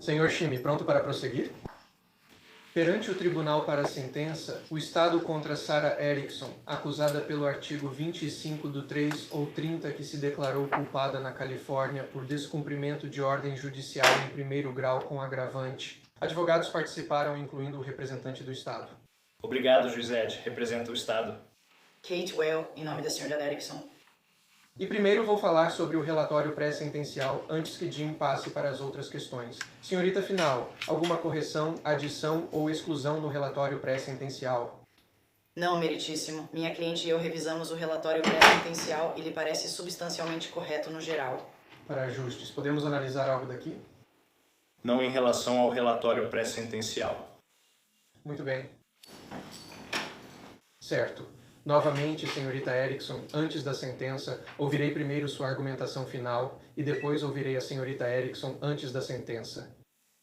Senhor Shimi, pronto para prosseguir? Perante o Tribunal para a Sentença, o Estado contra Sarah Erickson, acusada pelo artigo 25 do 3 ou 30 que se declarou culpada na Califórnia por descumprimento de ordem judicial em primeiro grau com agravante. Advogados participaram, incluindo o representante do Estado. Obrigado, Gisette. Representa o Estado. Kate Well, em nome da senhora Erickson. E primeiro vou falar sobre o relatório pré-sentencial, antes que Jim passe para as outras questões. Senhorita Final, alguma correção, adição ou exclusão no relatório pré-sentencial? Não, meritíssimo. Minha cliente e eu revisamos o relatório pré-sentencial e lhe parece substancialmente correto no geral. Para ajustes, podemos analisar algo daqui? Não em relação ao relatório pré-sentencial. Muito bem. Certo. Novamente, senhorita Erickson, antes da sentença, ouvirei primeiro sua argumentação final e depois ouvirei a senhorita Erickson antes da sentença.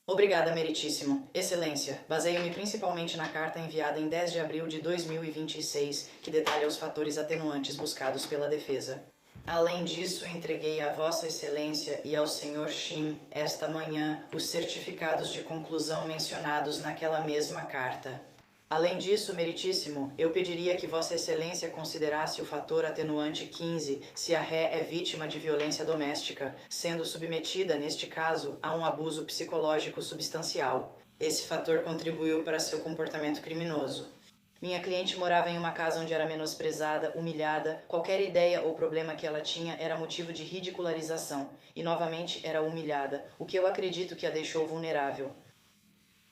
Obrigada, meritíssimo. Excelência, baseio-me principalmente na carta enviada em 10 de abril de 2026, que detalha os fatores atenuantes buscados pela defesa. Além disso, entreguei a Vossa Excelência e ao Sr. Shim, esta manhã, os certificados de conclusão mencionados naquela mesma carta. Além disso, meritíssimo, eu pediria que Vossa Excelência considerasse o fator atenuante 15 se a ré é vítima de violência doméstica, sendo submetida, neste caso, a um abuso psicológico substancial. Esse fator contribuiu para seu comportamento criminoso. Minha cliente morava em uma casa onde era menosprezada, humilhada, qualquer ideia ou problema que ela tinha era motivo de ridicularização, e novamente era humilhada, o que eu acredito que a deixou vulnerável.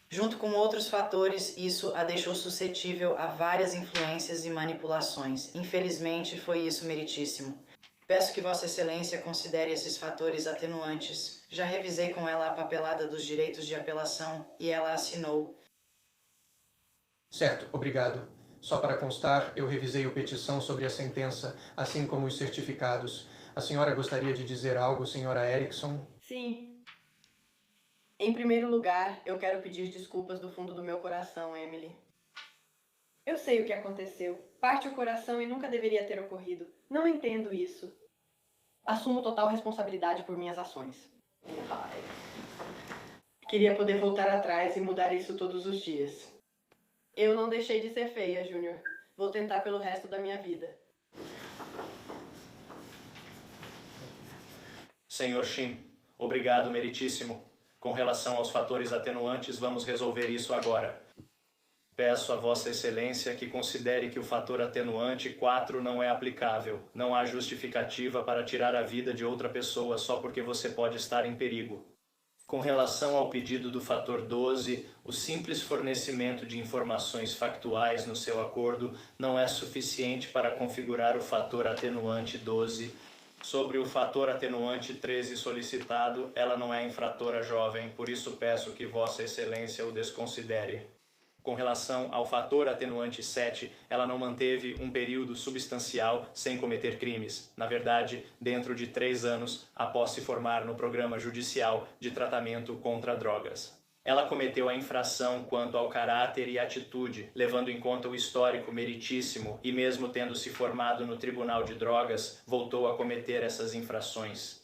Junto com outros fatores, isso a deixou suscetível a várias influências e manipulações. Infelizmente, foi isso, meritíssimo. Peço que Vossa Excelência considere esses fatores atenuantes. Já revisei com ela a papelada dos direitos de apelação e ela assinou. Certo, obrigado. Só para constar, eu revisei a petição sobre a sentença, assim como os certificados. A senhora gostaria de dizer algo, senhora Erickson? Sim. Em primeiro lugar, eu quero pedir desculpas do fundo do meu coração, Emily. Eu sei o que aconteceu. Parte o coração e nunca deveria ter ocorrido. Não entendo isso. Assumo total responsabilidade por minhas ações. Queria poder voltar atrás e mudar isso todos os dias. Eu não deixei de ser feia, Júnior. Vou tentar pelo resto da minha vida. Senhor Shim, obrigado, meritíssimo. Com relação aos fatores atenuantes, vamos resolver isso agora. Peço a Vossa Excelência que considere que o fator atenuante 4 não é aplicável. Não há justificativa para tirar a vida de outra pessoa só porque você pode estar em perigo. Com relação ao pedido do fator 12, o simples fornecimento de informações factuais no seu acordo não é suficiente para configurar o fator atenuante 12. Sobre o fator atenuante 13 solicitado, ela não é infratora jovem, por isso peço que Vossa Excelência o desconsidere. Com relação ao fator atenuante 7, ela não manteve um período substancial sem cometer crimes. Na verdade, dentro de 3 anos, após se formar no programa judicial de tratamento contra drogas. Ela cometeu a infração quanto ao caráter e atitude, levando em conta o histórico meritíssimo e mesmo tendo se formado no Tribunal de Drogas, voltou a cometer essas infrações.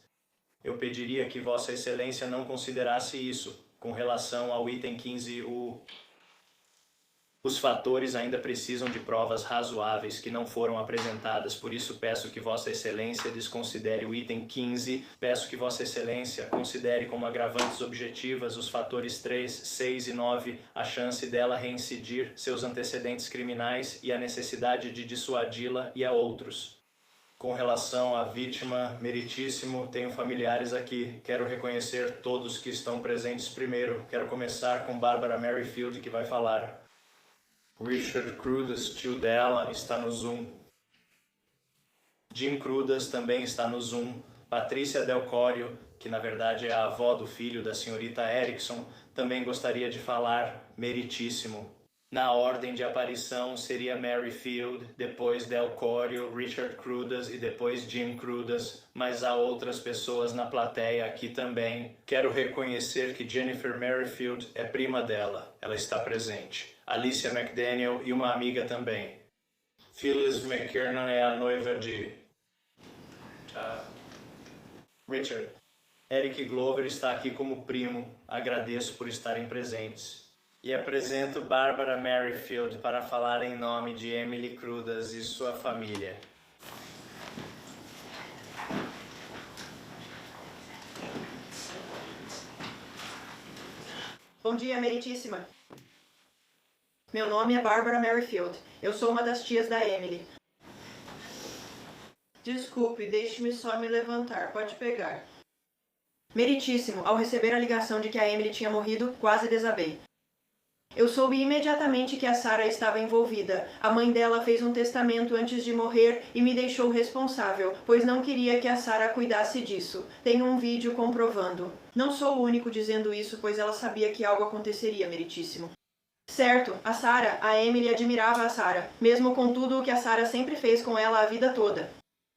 Eu pediria que Vossa Excelência não considerasse isso. Com relação ao item 15, os fatores ainda precisam de provas razoáveis que não foram apresentadas, por isso peço que Vossa Excelência desconsidere o item 15. Peço que Vossa Excelência considere como agravantes objetivas os fatores 3, 6 e 9, a chance dela reincidir seus antecedentes criminais e a necessidade de dissuadi-la e a outros. Com relação à vítima, meritíssimo, tenho familiares aqui. Quero reconhecer todos que estão presentes primeiro. Quero começar com Barbara Merrifield, que vai falar. Richard Crudas, tio dela, está no Zoom. Jim Crudas também está no Zoom. Patrícia Del Corio, que na verdade é a avó do filho da senhorita Erickson, também gostaria de falar, meritíssimo. Na ordem de aparição seria Merrifield, depois Del Corio, Richard Crudas e depois Jim Crudas, mas há outras pessoas na plateia aqui também. Quero reconhecer que Jennifer Merrifield é prima dela, ela está presente. Alicia McDaniel e uma amiga também. Phyllis McKernan é a noiva de Richard. Eric Glover está aqui como primo. Agradeço por estarem presentes. E apresento Barbara Merrifield para falar em nome de Emily Crudas e sua família. Bom dia, meritíssima. Meu nome é Barbara Merrifield. Eu sou uma das tias da Emily. Desculpe, deixe-me só me levantar. Pode pegar. Meritíssimo, ao receber a ligação de que a Emily tinha morrido, quase desabei. Eu soube imediatamente que a Sarah estava envolvida. A mãe dela fez um testamento antes de morrer e me deixou responsável, pois não queria que a Sarah cuidasse disso. Tenho um vídeo comprovando. Não sou o único dizendo isso, pois ela sabia que algo aconteceria, meritíssimo. Certo, a Emily admirava a Sarah, mesmo com tudo o que a Sarah sempre fez com ela a vida toda.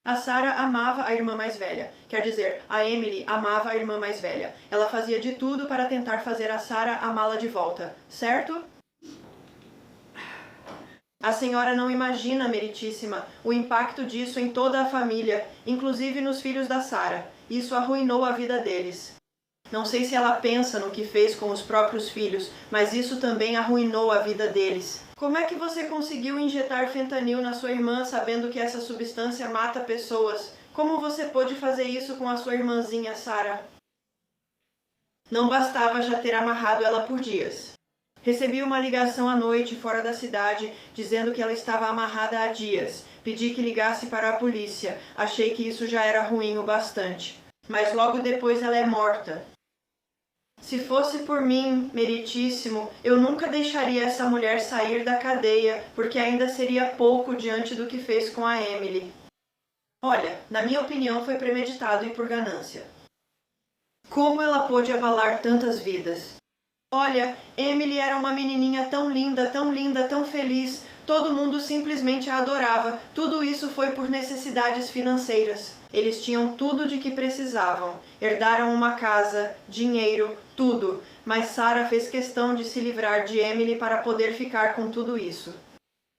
A Sarah amava a irmã mais velha. Quer dizer, a Emily amava a irmã mais velha. Ela fazia de tudo para tentar fazer a Sarah amá-la de volta, certo? A senhora não imagina, meritíssima, o impacto disso em toda a família, inclusive nos filhos da Sarah. Isso arruinou a vida deles. Não sei se ela pensa no que fez com os próprios filhos, mas isso também arruinou a vida deles. Como é que você conseguiu injetar fentanil na sua irmã sabendo que essa substância mata pessoas? Como você pôde fazer isso com a sua irmãzinha, Sarah? Não bastava já ter amarrado ela por dias. Recebi uma ligação à noite fora da cidade dizendo que ela estava amarrada há dias. Pedi que ligasse para a polícia. Achei que isso já era ruim o bastante. Mas logo depois ela é morta. Se fosse por mim, meritíssimo, eu nunca deixaria essa mulher sair da cadeia, porque ainda seria pouco diante do que fez com a Emily. Olha, na minha opinião foi premeditado e por ganância. Como ela pôde abalar tantas vidas? Olha, Emily era uma menininha tão linda, tão feliz. Todo mundo simplesmente a adorava. Tudo isso foi por necessidades financeiras. Eles tinham tudo de que precisavam. Herdaram uma casa, dinheiro, tudo. Mas Sarah fez questão de se livrar de Emily para poder ficar com tudo isso.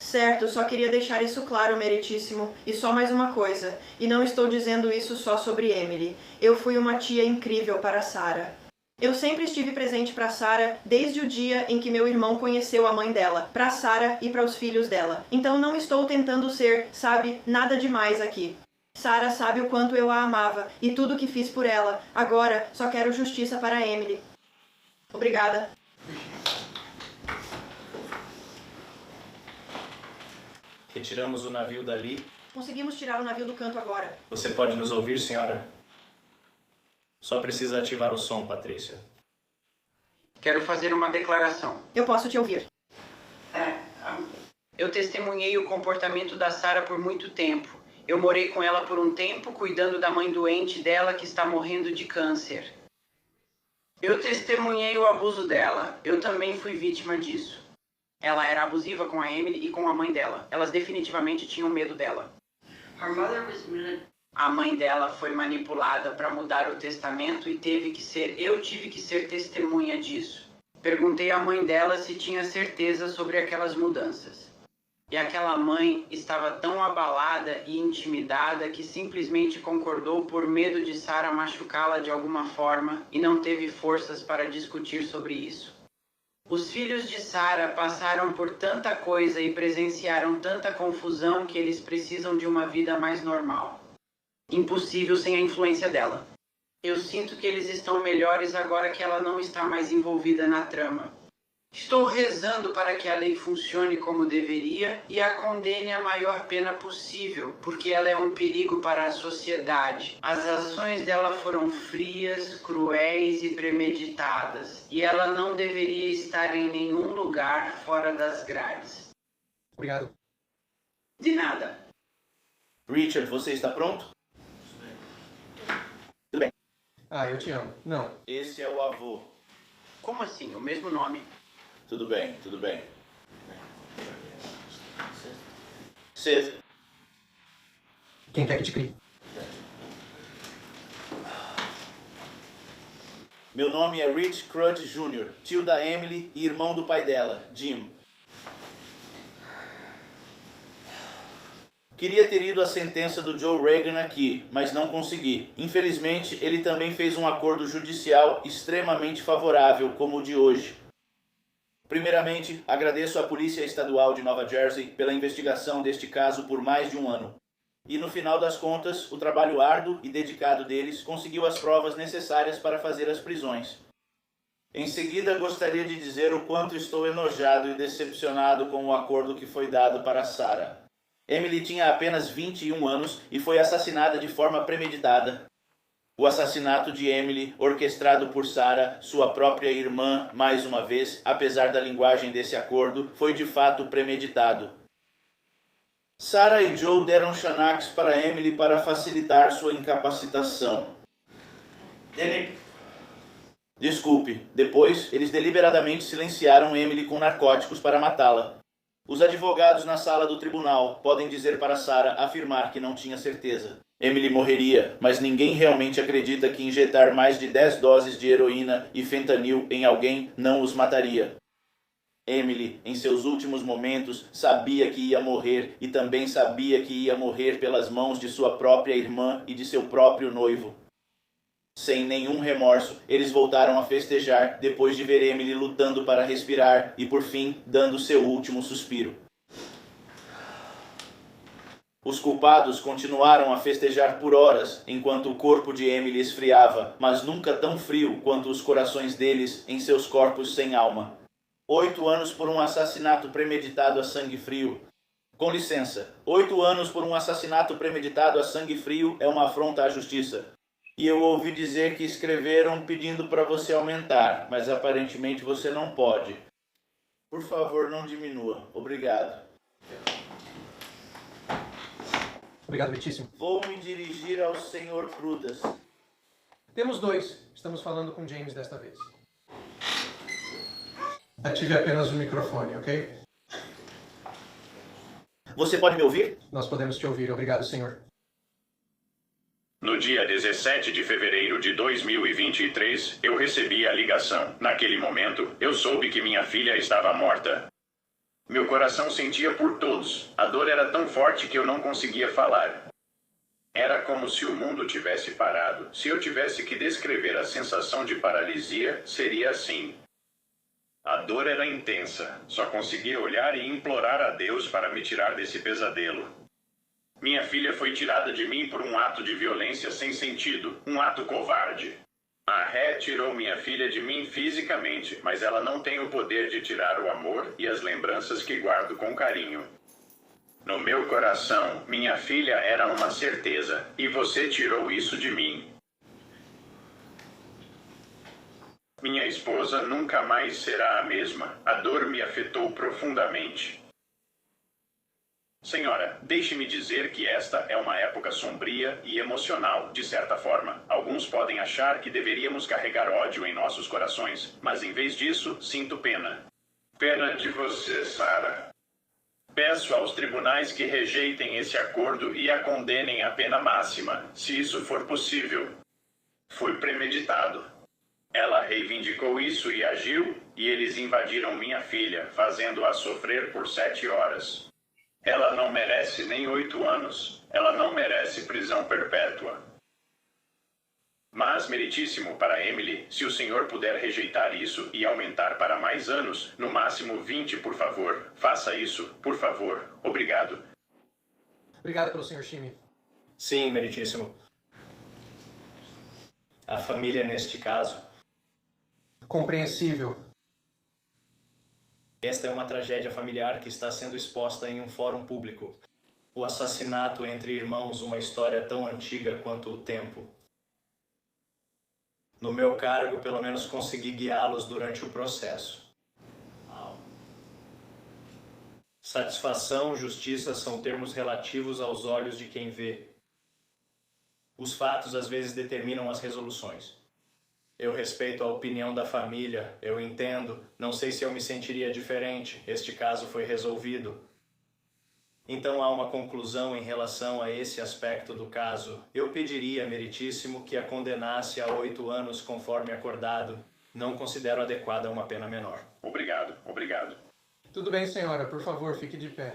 Certo, só queria deixar isso claro, meritíssimo. E só mais uma coisa. E não estou dizendo isso só sobre Emily. Eu fui uma tia incrível para Sarah. Eu sempre estive presente para Sarah desde o dia em que meu irmão conheceu a mãe dela, para Sarah e para os filhos dela. Então não estou tentando ser, sabe, nada demais aqui. Sarah sabe o quanto eu a amava e tudo o que fiz por ela. Agora só quero justiça para Emily. Obrigada. Retiramos o navio dali. Conseguimos tirar o navio do canto agora. Você pode nos ouvir, senhora? Só precisa ativar o som, Patrícia. Quero fazer uma declaração. Eu posso te ouvir. Eu testemunhei o comportamento da Sarah por muito tempo. Eu morei com ela por um tempo, cuidando da mãe doente dela que está morrendo de câncer. Eu testemunhei o abuso dela. Eu também fui vítima disso. Ela era abusiva com a Emily e com a mãe dela. Elas definitivamente tinham medo dela. A mãe dela foi manipulada para mudar o testamento e eu tive que ser testemunha disso. Perguntei à mãe dela se tinha certeza sobre aquelas mudanças. E aquela mãe estava tão abalada e intimidada que simplesmente concordou por medo de Sarah machucá-la de alguma forma e não teve forças para discutir sobre isso. Os filhos de Sarah passaram por tanta coisa e presenciaram tanta confusão que eles precisam de uma vida mais normal. Impossível sem a influência dela. Eu sinto que eles estão melhores agora que ela não está mais envolvida na trama. Estou rezando para que a lei funcione como deveria e a condene à maior pena possível, porque ela é um perigo para a sociedade. As ações dela foram frias, cruéis e premeditadas, e ela não deveria estar em nenhum lugar fora das grades. Obrigado. De nada. Richard, você está pronto? Tudo bem. Ah, eu te amo. Não. Esse é o avô. Como assim? O mesmo nome? Tudo bem, tudo bem. César. Quem quer que te crie? Meu nome é Rich Crud Jr., tio da Emily e irmão do pai dela, Jim. Queria ter ido à sentença do Joe Reagan aqui, mas não consegui. Infelizmente, ele também fez um acordo judicial extremamente favorável, como o de hoje. Primeiramente, agradeço à Polícia Estadual de Nova Jersey pela investigação deste caso por mais de um ano. E no final das contas, o trabalho árduo e dedicado deles conseguiu as provas necessárias para fazer as prisões. Em seguida, gostaria de dizer o quanto estou enojado e decepcionado com o acordo que foi dado para Sarah. Emily tinha apenas 21 anos e foi assassinada de forma premeditada. O assassinato de Emily, orquestrado por Sarah, sua própria irmã, mais uma vez, apesar da linguagem desse acordo, foi de fato premeditado. Sarah e Joe deram Xanax para Emily para facilitar sua incapacitação. Desculpe, depois eles deliberadamente silenciaram Emily com narcóticos para matá-la. Os advogados na sala do tribunal podem dizer para Sarah afirmar que não tinha certeza. Emily morreria, mas ninguém realmente acredita que injetar mais de 10 doses de heroína e fentanil em alguém não os mataria. Emily, em seus últimos momentos, sabia que ia morrer e também sabia que ia morrer pelas mãos de sua própria irmã e de seu próprio noivo. Sem nenhum remorso, eles voltaram a festejar depois de ver Emily lutando para respirar e, por fim, dando seu último suspiro. Os culpados continuaram a festejar por horas enquanto o corpo de Emily esfriava, mas nunca tão frio quanto os corações deles em seus corpos sem alma. 8 anos por um assassinato premeditado a sangue frio. Com licença, 8 anos por um assassinato premeditado a sangue frio é uma afronta à justiça. E eu ouvi dizer que escreveram pedindo para você aumentar, mas aparentemente você não pode. Por favor, não diminua. Obrigado. Obrigado, Meritíssimo. Vou me dirigir ao Sr. Prudas. Temos 2. Estamos falando com James desta vez. Ative apenas o microfone, ok? Você pode me ouvir? Nós podemos te ouvir. Obrigado, senhor. No dia 17 de fevereiro de 2023, eu recebi a ligação. Naquele momento, eu soube que minha filha estava morta. Meu coração sentia por todos. A dor era tão forte que eu não conseguia falar. Era como se o mundo tivesse parado. Se eu tivesse que descrever a sensação de paralisia, seria assim. A dor era intensa. Só conseguia olhar e implorar a Deus para me tirar desse pesadelo. Minha filha foi tirada de mim por um ato de violência sem sentido, um ato covarde. A ré tirou minha filha de mim fisicamente, mas ela não tem o poder de tirar o amor e as lembranças que guardo com carinho. No meu coração, minha filha era uma certeza, e você tirou isso de mim. Minha esposa nunca mais será a mesma. A dor me afetou profundamente. Senhora, deixe-me dizer que esta é uma época sombria e emocional, de certa forma. Alguns podem achar que deveríamos carregar ódio em nossos corações, mas em vez disso, sinto pena. Pena de você, Sarah. Peço aos tribunais que rejeitem esse acordo e a condenem à pena máxima, se isso for possível. Foi premeditado. Ela reivindicou isso e agiu, e eles invadiram minha filha, fazendo-a sofrer por 7 horas. Ela não merece nem 8 anos. Ela não merece prisão perpétua. Mas, meritíssimo para Emily, se o senhor puder rejeitar isso e aumentar para mais anos, no máximo 20, por favor. Faça isso, por favor. Obrigado. Obrigado pelo Sr. Shimi. Sim, meritíssimo. A família, neste caso, Compreensível. esta é uma tragédia familiar que está sendo exposta em um fórum público. O assassinato entre irmãos, uma história tão antiga quanto o tempo. No meu cargo, pelo menos consegui guiá-los durante o processo. Satisfação, justiça são termos relativos aos olhos de quem vê. Os fatos às vezes determinam as resoluções. Eu respeito a opinião da família, eu entendo, não sei se eu me sentiria diferente, este caso foi resolvido. Então há uma conclusão em relação a esse aspecto do caso. Eu pediria, meritíssimo, que a condenasse a 8 anos conforme acordado. Não considero adequada uma pena menor. Obrigado, obrigado. Tudo bem, senhora. Por favor, fique de pé.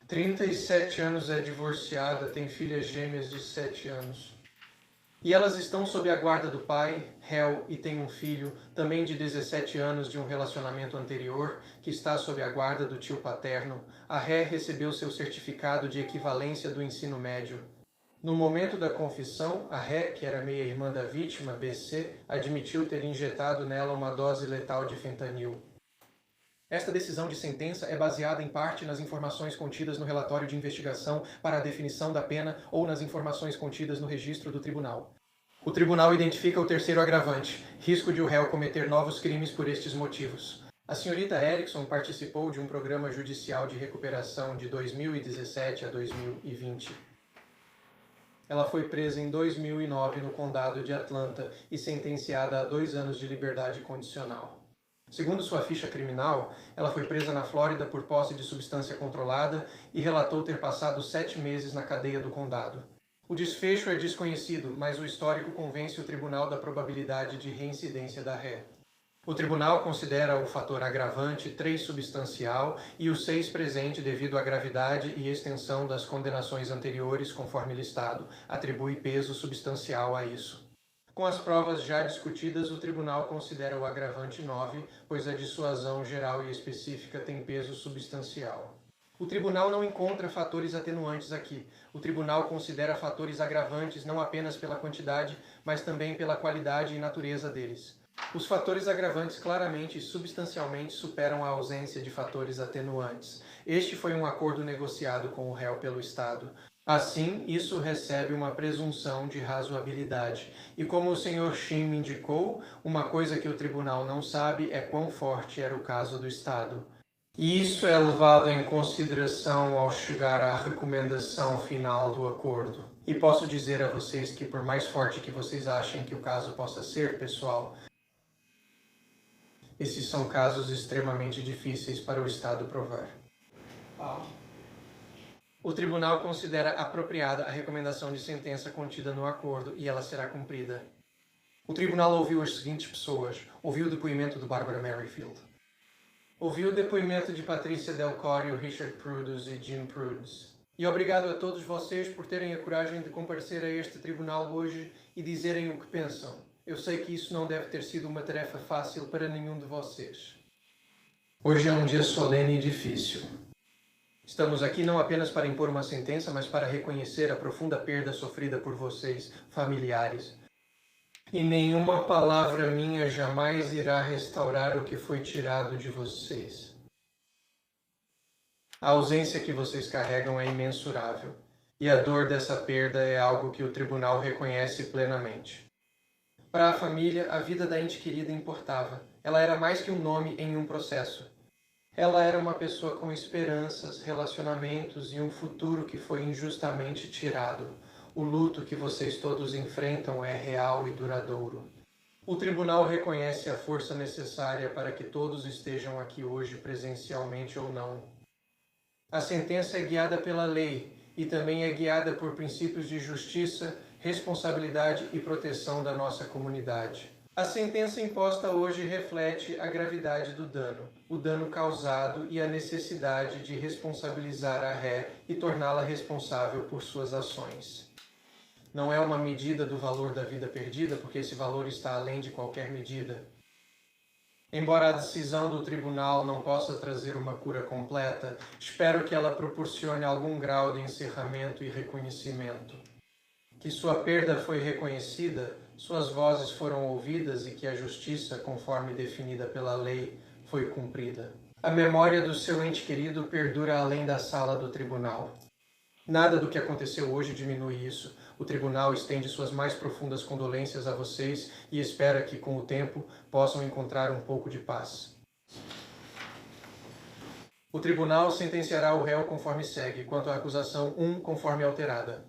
37 anos, é divorciada, tem filhas gêmeas de 7 anos. E elas estão sob a guarda do pai, Hel, e tem um filho, também de 17 anos, de um relacionamento anterior, que está sob a guarda do tio paterno. A Ré recebeu seu certificado de equivalência do ensino médio. No momento da confissão, a Ré, que era meia-irmã da vítima, BC, admitiu ter injetado nela uma dose letal de fentanil. Esta decisão de sentença é baseada em parte nas informações contidas no relatório de investigação para a definição da pena ou nas informações contidas no registro do tribunal. O tribunal identifica o terceiro agravante, risco de o réu cometer novos crimes por estes motivos. A senhorita Erickson participou de um programa judicial de recuperação de 2017 a 2020. Ela foi presa em 2009 no condado de Atlanta e sentenciada a 2 anos de liberdade condicional. Segundo sua ficha criminal, ela foi presa na Flórida por posse de substância controlada e relatou ter passado 7 meses na cadeia do condado. O desfecho é desconhecido, mas o histórico convence o tribunal da probabilidade de reincidência da ré. O tribunal considera o fator agravante 3 substancial e o 6 presente devido à gravidade e extensão das condenações anteriores, conforme listado. Atribui peso substancial a isso. Com as provas já discutidas, o tribunal considera o agravante 9, pois a dissuasão geral e específica tem peso substancial. O tribunal não encontra fatores atenuantes aqui. O tribunal considera fatores agravantes não apenas pela quantidade, mas também pela qualidade e natureza deles. Os fatores agravantes claramente e substancialmente superam a ausência de fatores atenuantes. Este foi um acordo negociado com o réu pelo Estado. Assim, isso recebe uma presunção de razoabilidade. E como o Sr. Shim indicou, uma coisa que o tribunal não sabe é quão forte era o caso do Estado. E isso é levado em consideração ao chegar à recomendação final do acordo. E posso dizer a vocês que, por mais forte que vocês achem que o caso possa ser, pessoal, esses são casos extremamente difíceis para o Estado provar. O tribunal considera apropriada a recomendação de sentença contida no acordo e ela será cumprida. O tribunal ouviu as seguintes pessoas. Ouviu o depoimento do Barbara Merrifield. Ouviu o depoimento de Patrícia Del Corio, Richard Prudus e Jim Prudus. E obrigado a todos vocês por terem a coragem de comparecer a este tribunal hoje e dizerem o que pensam. Eu sei que isso não deve ter sido uma tarefa fácil para nenhum de vocês. Hoje é um dia solene e difícil. Estamos aqui não apenas para impor uma sentença, mas para reconhecer a profunda perda sofrida por vocês, familiares. E nenhuma palavra minha jamais irá restaurar o que foi tirado de vocês. A ausência que vocês carregam é imensurável, e a dor dessa perda é algo que o tribunal reconhece plenamente. Para a família, a vida da ente querida importava. Ela era mais que um nome em um processo. Ela era uma pessoa com esperanças, relacionamentos e um futuro que foi injustamente tirado. O luto que vocês todos enfrentam é real e duradouro. O tribunal reconhece a força necessária para que todos estejam aqui hoje, presencialmente ou não. A sentença é guiada pela lei e também é guiada por princípios de justiça, responsabilidade e proteção da nossa comunidade. A sentença imposta hoje reflete a gravidade do dano, o dano causado e a necessidade de responsabilizar a ré e torná-la responsável por suas ações. Não é uma medida do valor da vida perdida, porque esse valor está além de qualquer medida. Embora a decisão do tribunal não possa trazer uma cura completa, espero que ela proporcione algum grau de encerramento e reconhecimento. Que sua perda foi reconhecida, suas vozes foram ouvidas e que a justiça, conforme definida pela lei, foi cumprida. A memória do seu ente querido perdura além da sala do tribunal. Nada do que aconteceu hoje diminui isso. O tribunal estende suas mais profundas condolências a vocês e espera que, com o tempo, possam encontrar um pouco de paz. O tribunal sentenciará o réu conforme segue, quanto à acusação 1, conforme alterada.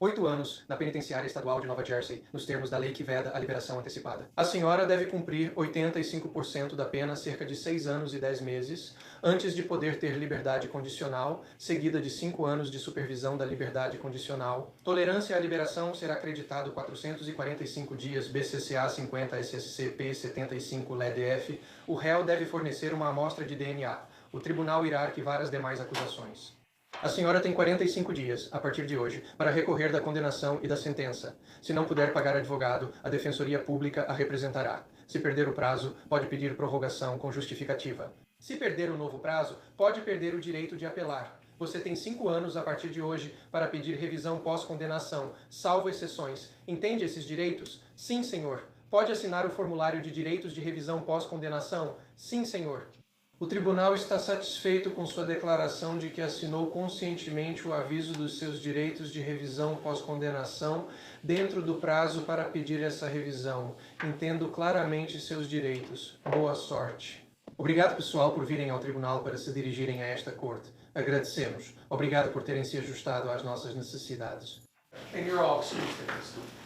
8 anos na penitenciária estadual de Nova Jersey, nos termos da lei que veda a liberação antecipada. A senhora deve cumprir 85% da pena, cerca de 6 anos e 10 meses, antes de poder ter liberdade condicional, seguida de 5 anos de supervisão da liberdade condicional. Tolerância à liberação será acreditado 445 dias BCCA 50 SSCP 75 LEDF. O réu deve fornecer uma amostra de DNA. O tribunal irá arquivar as demais acusações. A senhora tem 45 dias, a partir de hoje, para recorrer da condenação e da sentença. Se não puder pagar advogado, a Defensoria Pública a representará. Se perder o prazo, pode pedir prorrogação com justificativa. Se perder o novo prazo, pode perder o direito de apelar. Você tem 5 anos a partir de hoje para pedir revisão pós-condenação, salvo exceções. Entende esses direitos? Sim, senhor. Pode assinar o formulário de direitos de revisão pós-condenação? Sim, senhor. O tribunal está satisfeito com sua declaração de que assinou conscientemente o aviso dos seus direitos de revisão pós-condenação dentro do prazo para pedir essa revisão. Entendo claramente seus direitos. Boa sorte. Obrigado, pessoal, por virem ao tribunal para se dirigirem a esta corte. Agradecemos. Obrigado por terem se ajustado às nossas necessidades. And you're all excused.